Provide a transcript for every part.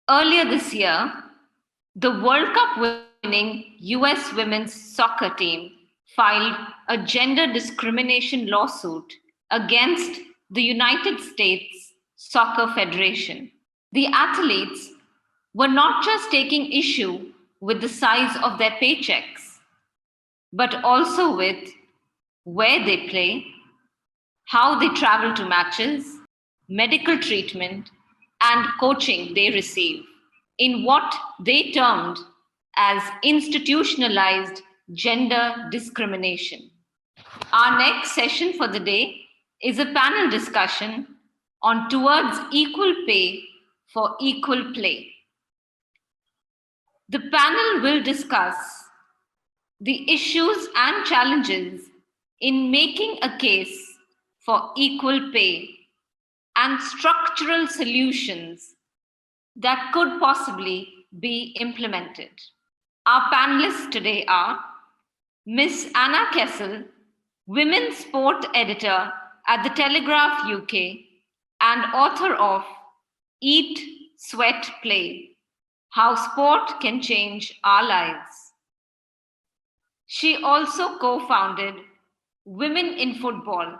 Earlier this year, the World Cup winning US women's soccer team filed a gender discrimination lawsuit against the United States Soccer Federation. The athletes were not just taking issue with the size of their paychecks, but also with where they play, how they travel to matches, medical treatment, and coaching they receive in what they termed as institutionalized gender discrimination. Our next session for the day is a panel discussion on Towards Equal Pay for Equal Play. The panel will discuss the issues and challenges in making a case for equal pay and structural solutions that could possibly be implemented. Our panelists today are Ms. Anna Kessel, Women's Sport Editor at the Telegraph UK and author of Eat, Sweat, Play: How Sport Can Change Our Lives. She also co-founded Women in Football,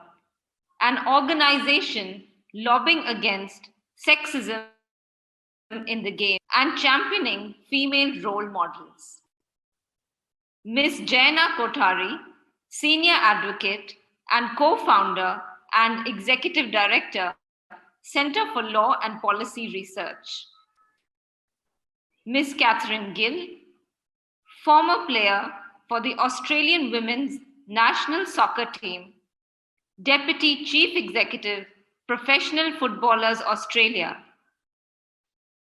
an organization lobbying against sexism in the game and championing female role models. Ms. Jayna Kothari, Senior Advocate and co-founder and Executive Director, Center for Law and Policy Research. Ms. Kathryn Gill, former player for the Australian women's national soccer team, Deputy Chief Executive, Professional Footballers Australia.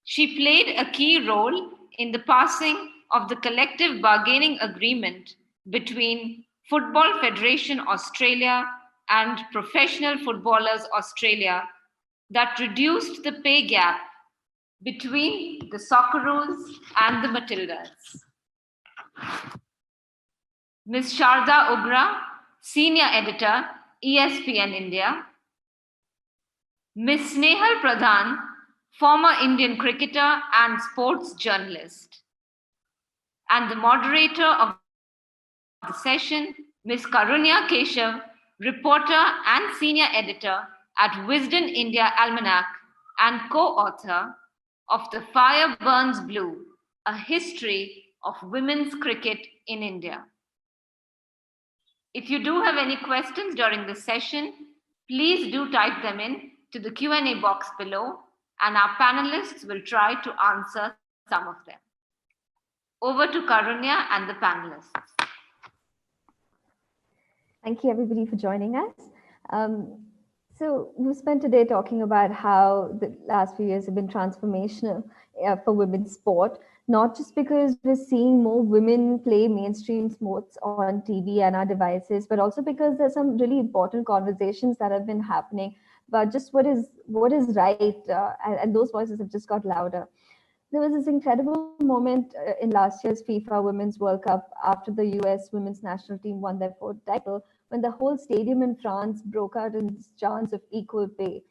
She played a key role in the passing of the collective bargaining agreement between Football Federation Australia and Professional Footballers Australia that reduced the pay gap between the Socceroos and the Matildas. Ms. Sharda Ugra, Senior Editor, ESPN India. Ms. Snehal Pradhan, former Indian cricketer and sports journalist. And the moderator of the session, Ms. Karunya Keshav, reporter and senior editor at Wisden India Almanac and co-author of The Fire Burns Blue, A History of Women's Cricket in India. If you do have any questions during this session, please do type them in to the Q&A box below, and our panelists will try to answer some of them. Over to Karunya and the panelists. Thank you, everybody, for joining us. So we've spent today talking about how the last few years have been transformational for women's sport, not just because we're seeing more women play mainstream sports on TV and our devices, but also because there's some really important conversations that have been happening about just what is right, and those voices have just got louder. There was this incredible moment in last year's FIFA Women's World Cup after the US women's national team won their 4th title, when the whole stadium in France broke out in chants of equal pay.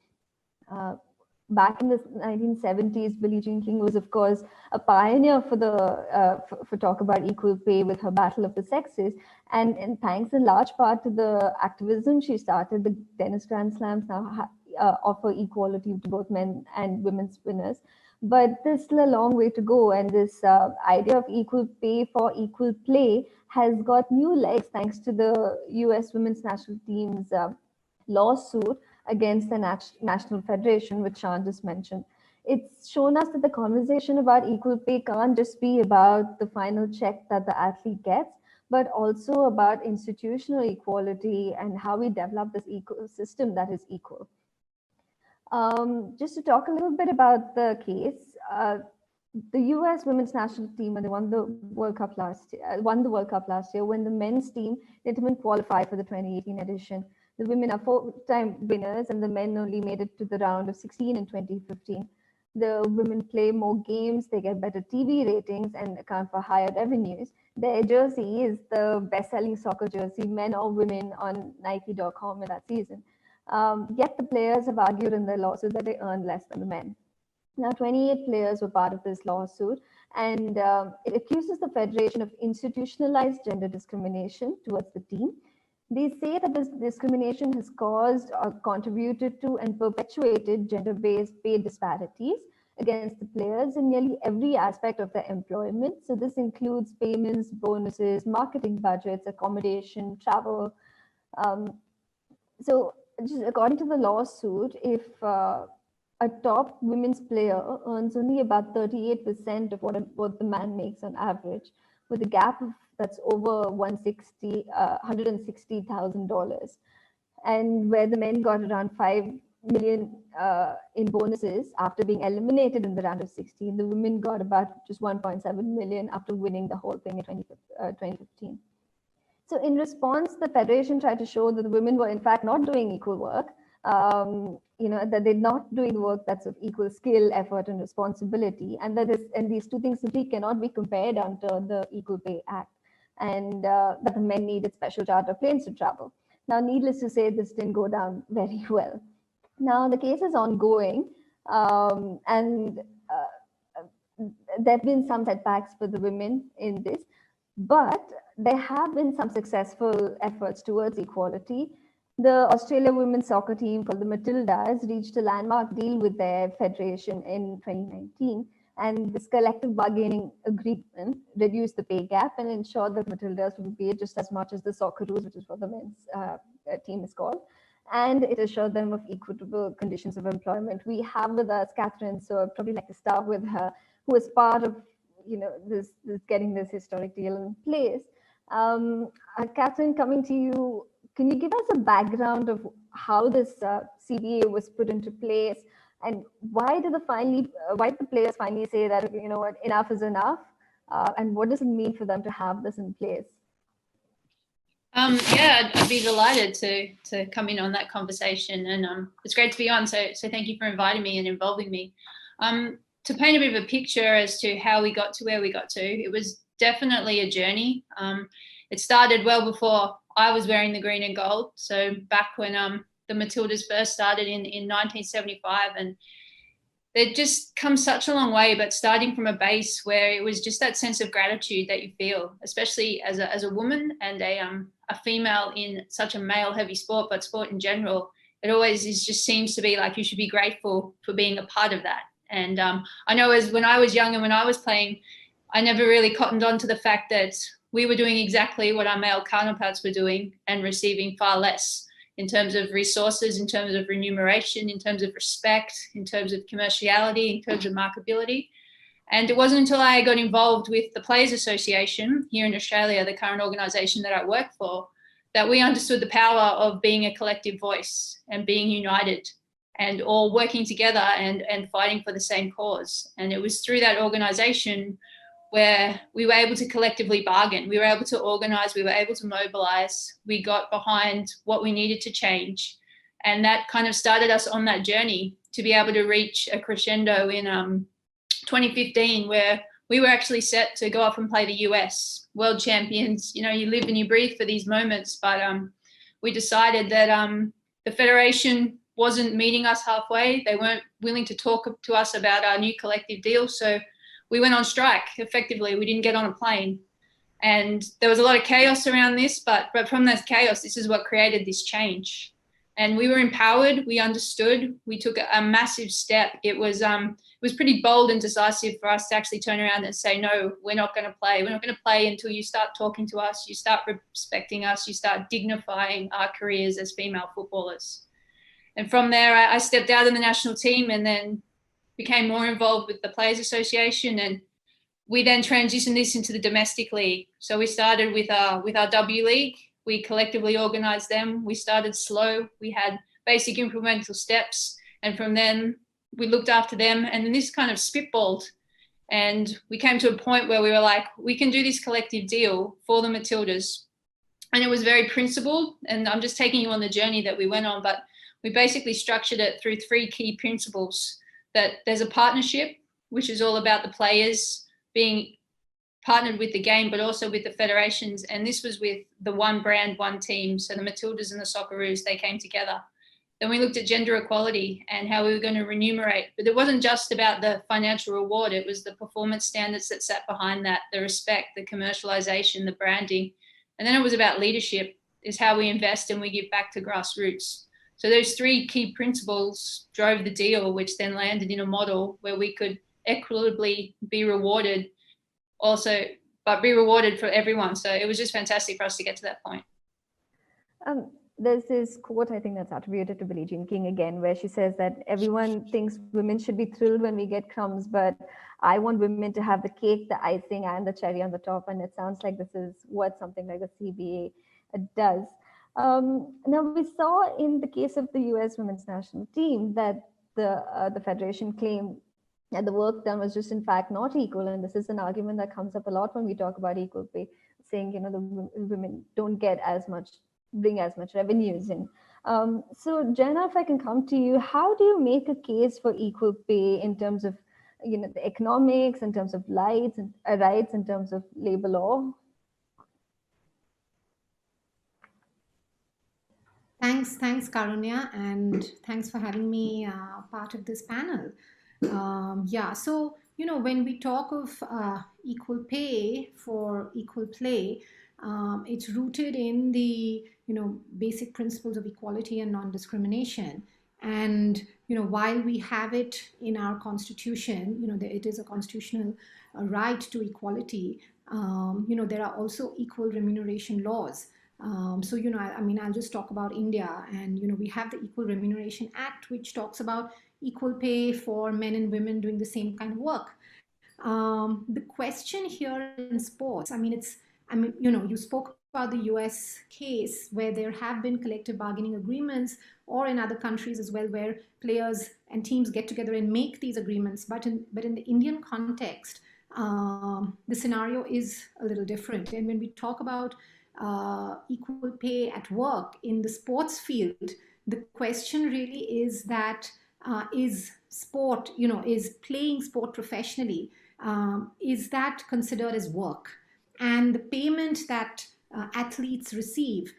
Back in the 1970s, Billie Jean King was, of course, a pioneer for talk about equal pay with her Battle of the Sexes. And thanks in large part to the activism she started, the tennis Grand Slams now offer equality to both men and women's spinners. But there's still a long way to go. And this idea of equal pay for equal play has got new legs thanks to the US women's national team's lawsuit against the National Federation, which Sean just mentioned. It's shown us that the conversation about equal pay can't just be about the final check that the athlete gets, but also about institutional equality and how we develop this ecosystem that is equal. Just to talk a little bit about the case, the US women's national team, when they won the World Cup last year, when the men's team didn't even qualify for the 2018 edition. The women are 4-time winners and the men only made it to the round of 16 in 2015. The women play more games, they get better TV ratings and account for higher revenues. Their jersey is the best-selling soccer jersey, men or women, on Nike.com in that season. Yet the players have argued in their lawsuit that they earn less than the men. Now, 28 players were part of this lawsuit, and it accuses the federation of institutionalized gender discrimination towards the team. They say that this discrimination has caused or contributed to and perpetuated gender-based pay disparities against the players in nearly every aspect of their employment. So this includes payments, bonuses, marketing budgets, accommodation, travel. Um, so just according to the lawsuit, if a top women's player earns only about 38% of what the man makes on average, with a gap of that's over $160,000, and where the men got around 5 million in bonuses after being eliminated in the round of 16, the women got about just 1.7 million after winning the whole thing in 2015. So in response, the federation tried to show that the women were in fact not doing equal work, that they're not doing the work that's of equal skill, effort, and responsibility, and these two things simply cannot be compared under the Equal Pay Act, and that the men needed special charter planes to travel. Now, needless to say, this didn't go down very well. Now, the case is ongoing, and there have been some setbacks for the women in this, but there have been some successful efforts towards equality. The Australia women's soccer team called the Matildas reached a landmark deal with their federation in 2019. And this collective bargaining agreement reduced the pay gap and ensured that Matildas would be paid just as much as the Socceroos, which is what the men's team is called. And it assured them of equitable conditions of employment. We have with us Kathryn, so I'd probably like to start with her, who is part of this getting this historic deal in place. Kathryn, coming to you, can you give us a background of how this CBA was put into place, and why did the players finally say that what, enough is enough, and what does it mean for them to have this in place? Yeah, I'd be delighted to come in on that conversation, and it's great to be on. So thank you for inviting me and involving me. To paint a bit of a picture as to how we got to where we got to, it was definitely a journey. It started well before I was wearing the green and gold. So back when the Matildas first started in 1975, and they'd just come such a long way, but starting from a base where it was just that sense of gratitude that you feel, especially as a woman and a female in such a male-heavy sport, but sport in general, it always just seems to be like you should be grateful for being a part of that. And I know as when I was young and when I was playing, I never really cottoned on to the fact that we were doing exactly what our male counterparts were doing and receiving far less in terms of resources, in terms of remuneration, in terms of respect, in terms of commerciality, in terms of marketability. And it wasn't until I got involved with the Players Association here in Australia, the current organisation that I work for, that we understood the power of being a collective voice and being united and all working together and fighting for the same cause. And it was through that organisation where we were able to collectively bargain. We were able to organise, we were able to mobilise, we got behind what we needed to change. And that kind of started us on that journey to be able to reach a crescendo in 2015, where we were actually set to go off and play the US world champions. You live and you breathe for these moments, but we decided that the Federation wasn't meeting us halfway. They weren't willing to talk to us about our new collective deal. So we went on strike, effectively. We didn't get on a plane. And there was a lot of chaos around this, but from that chaos, this is what created this change. And we were empowered, we understood, we took a massive step. It was pretty bold and decisive for us to actually turn around and say, no, we're not going to play. We're not going to play until you start talking to us, you start respecting us, you start dignifying our careers as female footballers. And from there, I stepped out of the national team and then became more involved with the Players Association, and we then transitioned this into the domestic league. So we started with our W League. We collectively organised them. We started slow. We had basic incremental steps, and from then we looked after them. And then this kind of spitballed, and we came to a point where we were like, we can do this collective deal for the Matildas. And it was very principled. And I'm just taking you on the journey that we went on, but we basically structured it through 3 key principles. That there's a partnership, which is all about the players being partnered with the game, but also with the federations. And this was with the one brand, one team. So the Matildas and the Socceroos, they came together. Then we looked at gender equality and how we were going to remunerate. But it wasn't just about the financial reward. It was the performance standards that sat behind that, the respect, the commercialization, the branding. And then it was about leadership, is how we invest and we give back to grassroots. So those three key principles drove the deal, which then landed in a model where we could equitably be rewarded also, but be rewarded for everyone. So it was just fantastic for us to get to that point. There's this quote, I think that's attributed to Billie Jean King again, where she says that everyone thinks women should be thrilled when we get crumbs, but I want women to have the cake, the icing, and the cherry on the top. And it sounds like this is what something like the CBA does. Now, we saw in the case of the US women's national team that the federation claimed that the work done was just in fact not equal. And this is an argument that comes up a lot when we talk about equal pay, saying, you know, the women don't get as much, bring as much revenues in. So Jayna, if I can come to you, how do you make a case for equal pay in terms of, you know, the economics, in terms of rights, in terms of labor law? Thanks, Karunya, and thanks for having me part of this panel. Yeah, so, you know, when we talk of equal pay for equal play, it's rooted in the, you know, basic principles of equality and non-discrimination. And, you know, while we have it in our constitution, you know, it is a constitutional right to equality, you know, there are also equal remuneration laws. So, you know, I mean, I'll just talk about India, and, you know, we have the Equal Remuneration Act, which talks about equal pay for men and women doing the same kind of work. The question here in sports, I mean, you know, you spoke about the US case where there have been collective bargaining agreements, or in other countries as well, where players and teams get together and make these agreements. But in the Indian context, the scenario is a little different. And when we talk about equal pay at work in the sports field, the question really is that is sport, you know, is playing sport professionally, is that considered as work? And the payment that athletes receive,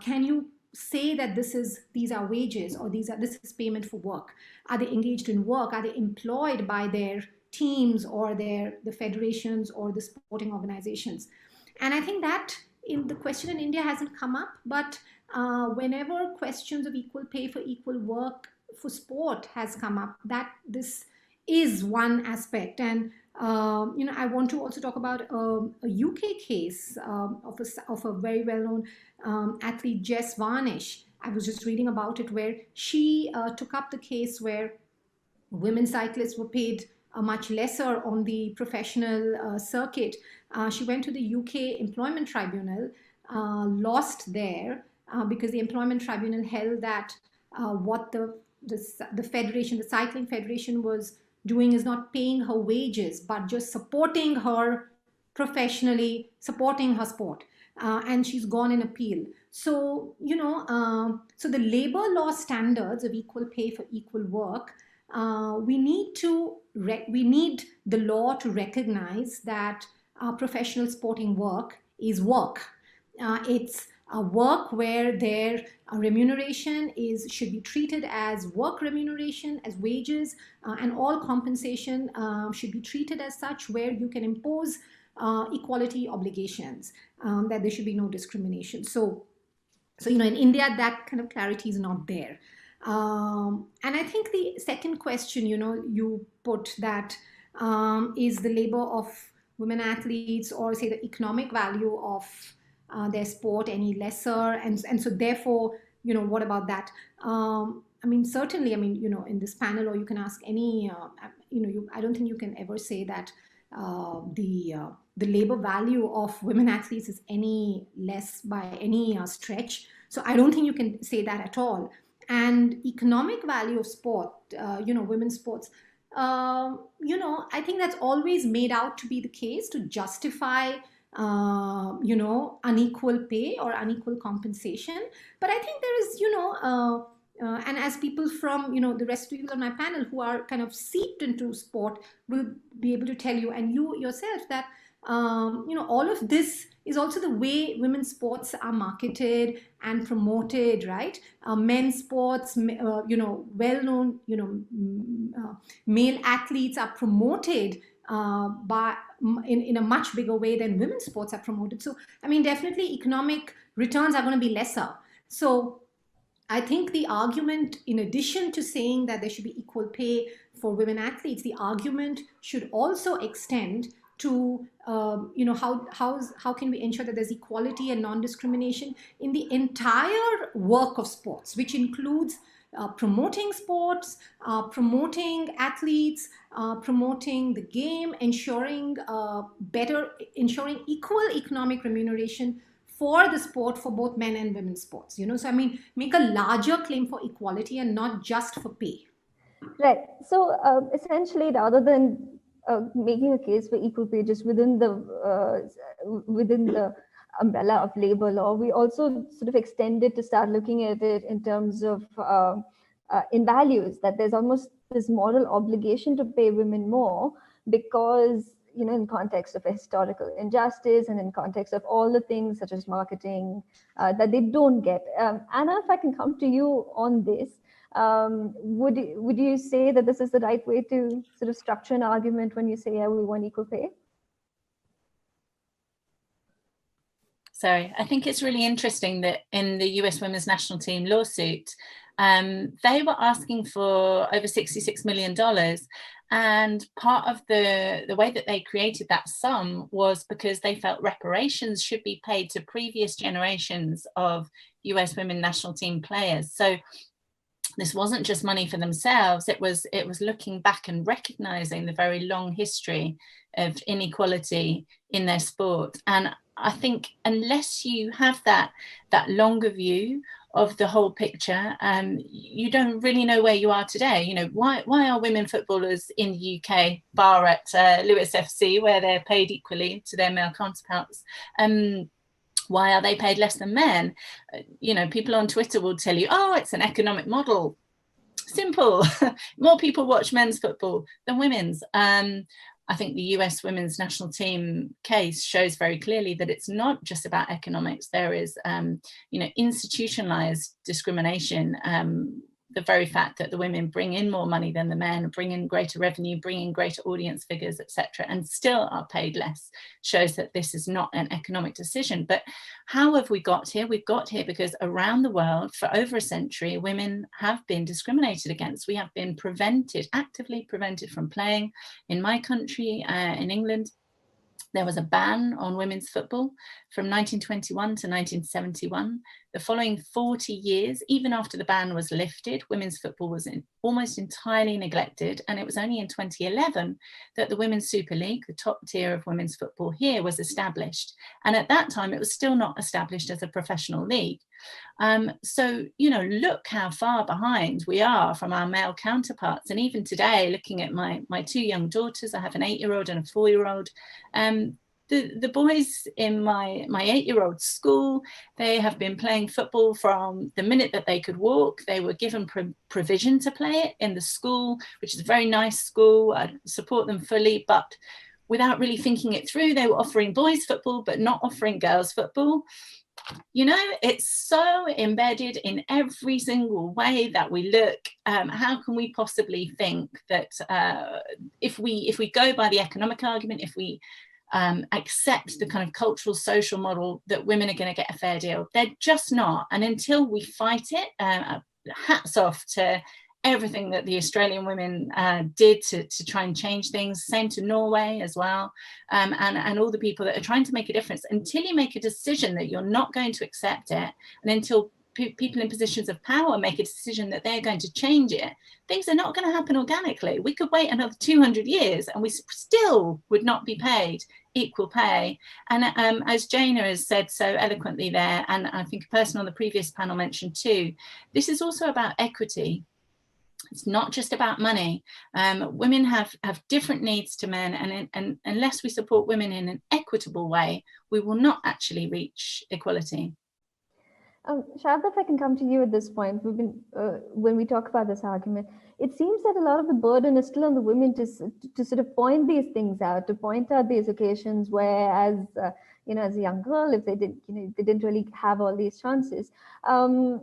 can you say that these are wages, or this is payment for work? Are they engaged in work? Are they employed by their teams or the federations or the sporting organizations? And I think that the question in India hasn't come up, but whenever questions of equal pay for equal work for sport has come up, that this is one aspect. And you know, I want to also talk about a UK case of a very well-known athlete, Jess Varnish. I was just reading about it, where she took up the case where women cyclists were paid much lesser on the professional circuit. She went to the UK Employment Tribunal, lost there because the Employment Tribunal held that what the federation, the cycling federation, was doing is not paying her wages, but just supporting her professionally, supporting her sport. And she's gone in appeal. So, you know, so the labor law standards of equal pay for equal work, we need the law to recognize that professional sporting work is work. It's a work where their remuneration should be treated as work remuneration, as wages, and all compensation should be treated as such, where you can impose equality obligations, that there should be no discrimination. So, you know, in India, that kind of clarity is not there. And I think the second question, you know, you put that is the labor of women athletes, or say the economic value of their sport any lesser? And so therefore, you know, what about that? I mean, certainly, I mean, you know, in this panel, or you can ask any, you know, I don't think you can ever say that the labor value of women athletes is any less by any stretch. So I don't think you can say that at all. And economic value of sport, you know, women's sports, you know, I think that's always made out to be the case to justify, you know, unequal pay or unequal compensation. But I think there is, you know, and as people from, you know, the rest of the people on my panel who are kind of seeped into sport will be able to tell you, and you yourself, that all of this is also the way women's sports are marketed and promoted, right? Men's sports, well-known, male athletes are promoted in a much bigger way than women's sports are promoted. So, I mean, definitely economic returns are going to be lesser. So I think the argument, in addition to saying that there should be equal pay for women athletes, the argument should also extend to how can we ensure that there's equality and non-discrimination in the entire work of sports, which includes promoting sports, promoting athletes, promoting the game, ensuring equal economic remuneration for the sport for both men and women's sports. So I mean, make a larger claim for equality and not just for pay. Right. So essentially, rather than making a case for equal pay just within the umbrella of labor law, we also sort of extended to start looking at it in terms of in values, that there's almost this moral obligation to pay women more because, in context of historical injustice and in context of all the things such as marketing that they don't get. Anna, if I can come to you on this, would you say that this is the right way to sort of structure an argument when you say, yeah, we want equal pay? Sorry, I think it's really interesting that in the US women's national team lawsuit, they were asking for over $66 million. And part of the way that they created that sum was because they felt reparations should be paid to previous generations of US women national team players. So this wasn't just money for themselves, it was looking back and recognizing the very long history of inequality in their sport. And I think unless you have that longer view of the whole picture, you don't really know where you are today. Why are women footballers in the UK, bar at Lewis FC, where they're paid equally to their male counterparts? Why are they paid less than men? People on Twitter will tell you, oh, it's an economic model. Simple. More people watch men's football than women's. I think the US women's national team case shows very clearly that it's not just about economics. There is, institutionalized discrimination. The very fact that the women bring in more money than the men, bring in greater revenue, bring in greater audience figures, etc., and still are paid less, shows that this is not an economic decision. But how have we got here? We've got here because around the world for over a century, women have been discriminated against. We have been actively prevented from playing. In my country, in England, there was a ban on women's football from 1921 to 1971. The following 40 years, even after the ban was lifted, women's football was almost entirely neglected. And it was only in 2011 that the Women's Super League, the top tier of women's football here, was established. And at that time, it was still not established as a professional league. So, look how far behind we are from our male counterparts. And even today, looking at my two young daughters, I have an 8-year-old and a 4-year-old. The boys in my 8-year-old's school, they have been playing football from the minute that they could walk. They were given provision to play it in the school, which is a very nice school. I support them fully, but without really thinking it through, they were offering boys football, but not offering girls football. It's so embedded in every single way that we look. How can we possibly think that if we go by the economic argument, if we accept the kind of cultural social model, that women are going to get a fair deal? They're just not. And until we fight it, hats off to everything that the Australian women did to try and change things. Same to Norway as well, and all the people that are trying to make a difference. Until you make a decision that you're not going to accept it, and until people in positions of power make a decision that they're going to change it, things are not going to happen organically. We could wait another 200 years and we still would not be paid equal pay. And as Jayna has said so eloquently there, and I think a person on the previous panel mentioned too, this is also about equity. It's not just about money. Women have different needs to men, and unless we support women in an equitable way, we will not actually reach equality. Sharda, if I can come to you at this point, when we talk about this argument, it seems that a lot of the burden is still on the women to sort of point these things out, to point out these occasions where, as a young girl, if they they didn't really have all these chances. How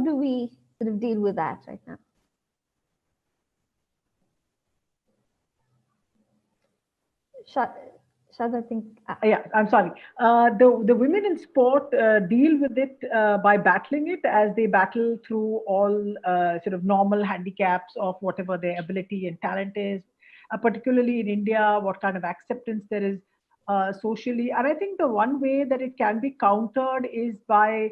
do we sort of deal with that right now? Sharda, I think. Yeah, I'm sorry. The women in sport deal with it by battling it as they battle through all sort of normal handicaps of whatever their ability and talent is, particularly in India, what kind of acceptance there is socially. And I think the one way that it can be countered is by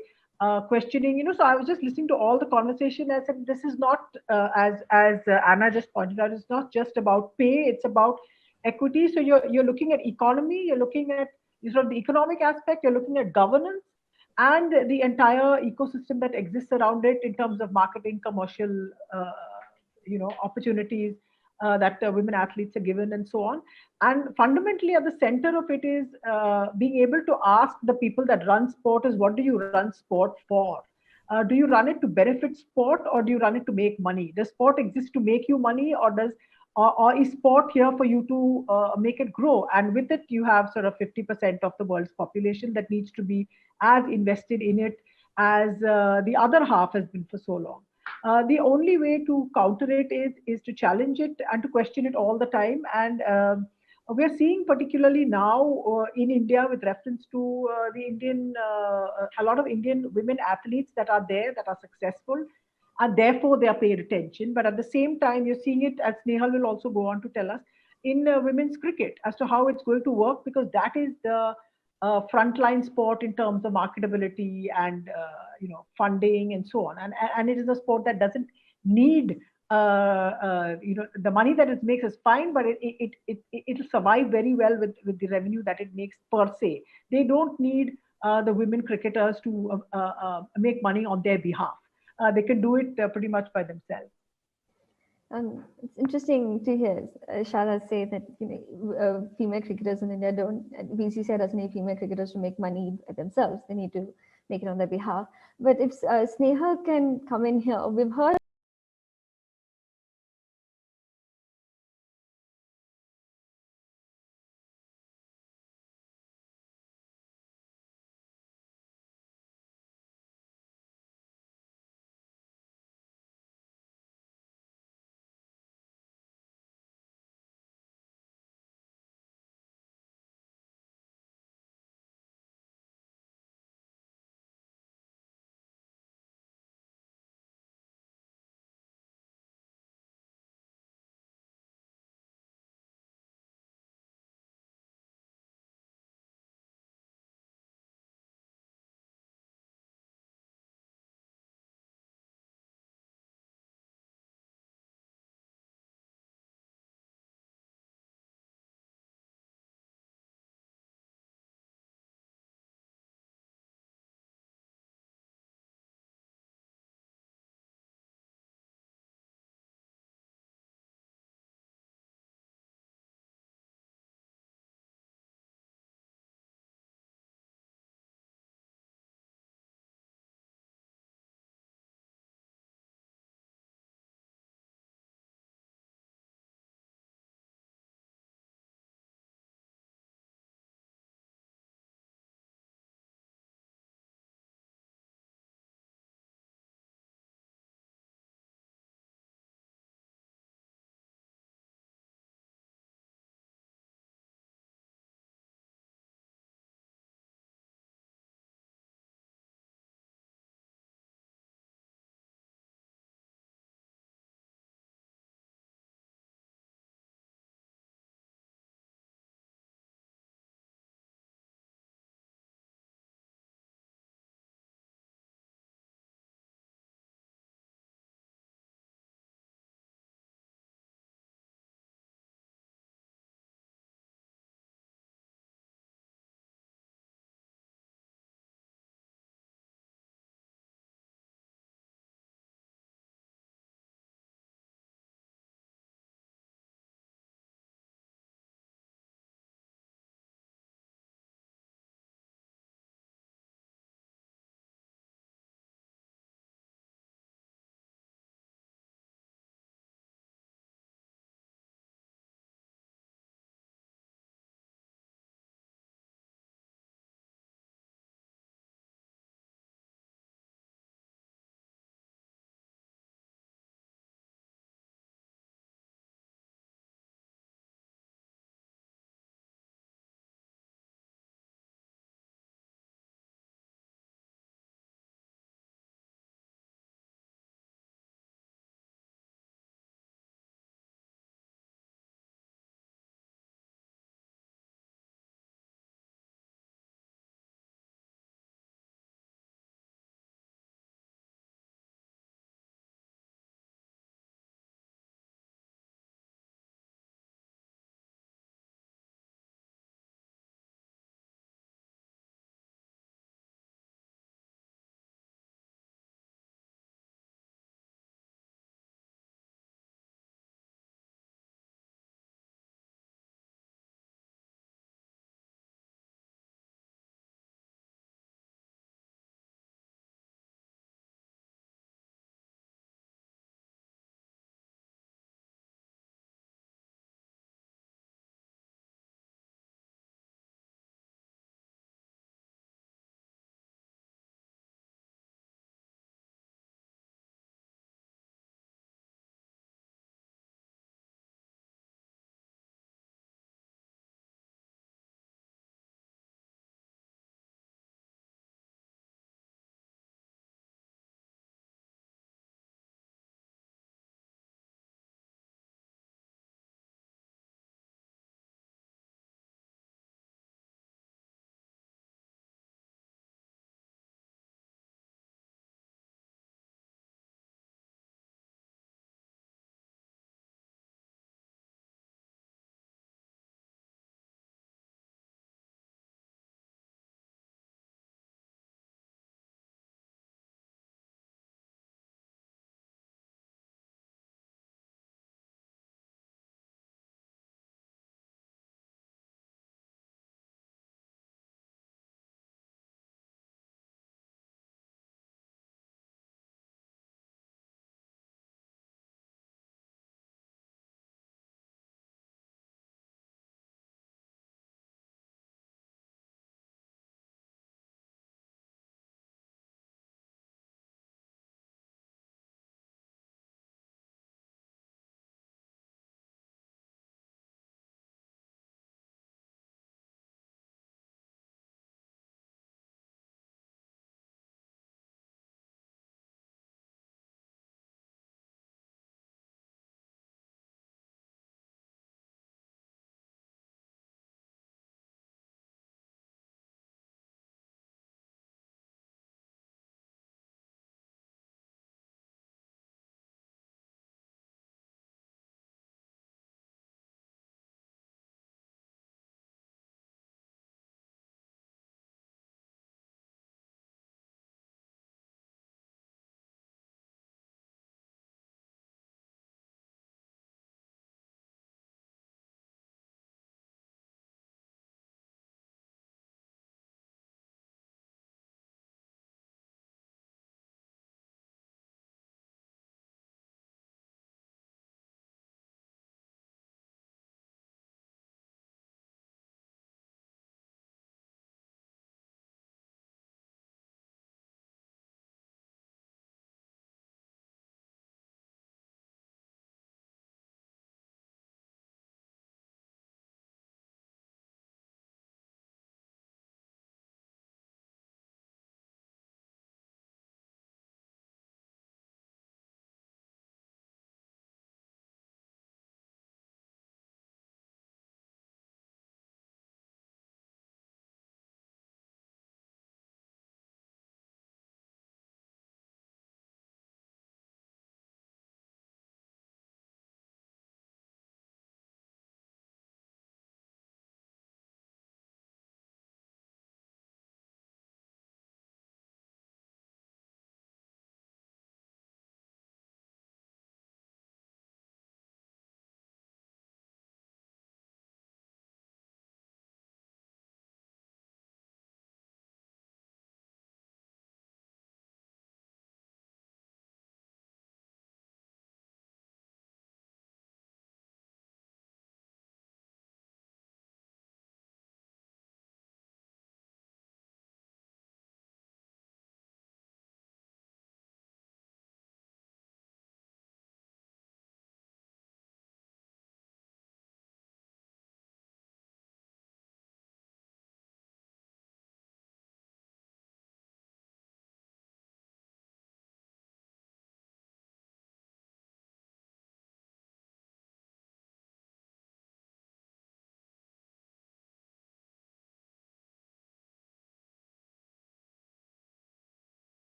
questioning. So I was just listening to all the conversation. I said this is not, as Anna just pointed out, it's not just about pay. It's about equity. So you're looking at economy, you're looking at sort of the economic aspect, you're looking at governance and the entire ecosystem that exists around it in terms of marketing, commercial, opportunities that women athletes are given and so on. And fundamentally at the center of it is being able to ask the people that run sport is, what do you run sport for? Do you run it to benefit sport, or do you run it to make money? Does sport exist to make you money, or is sport here for you to make it grow? And with it, you have sort of 50% of the world's population that needs to be as invested in it as the other half has been for so long. The only way to counter it is to challenge it and to question it all the time. And we're seeing particularly now in India, with reference to a lot of Indian women athletes that are there, that are successful, and therefore they are paid attention. But at the same time, you're seeing it, as Snehal will also go on to tell us, in women's cricket as to how it's going to work, because that is the frontline sport in terms of marketability and funding and so on. And it is a sport that doesn't need the money that it makes is fine, but it'll survive very well with the revenue that it makes per se. They don't need the women cricketers to make money on their behalf. They can do it pretty much by themselves. It's interesting to hear Sharda say that female cricketers in India BCCI doesn't need female cricketers to make money themselves. They need to make it on their behalf. But if Snehal can come in here, we've heard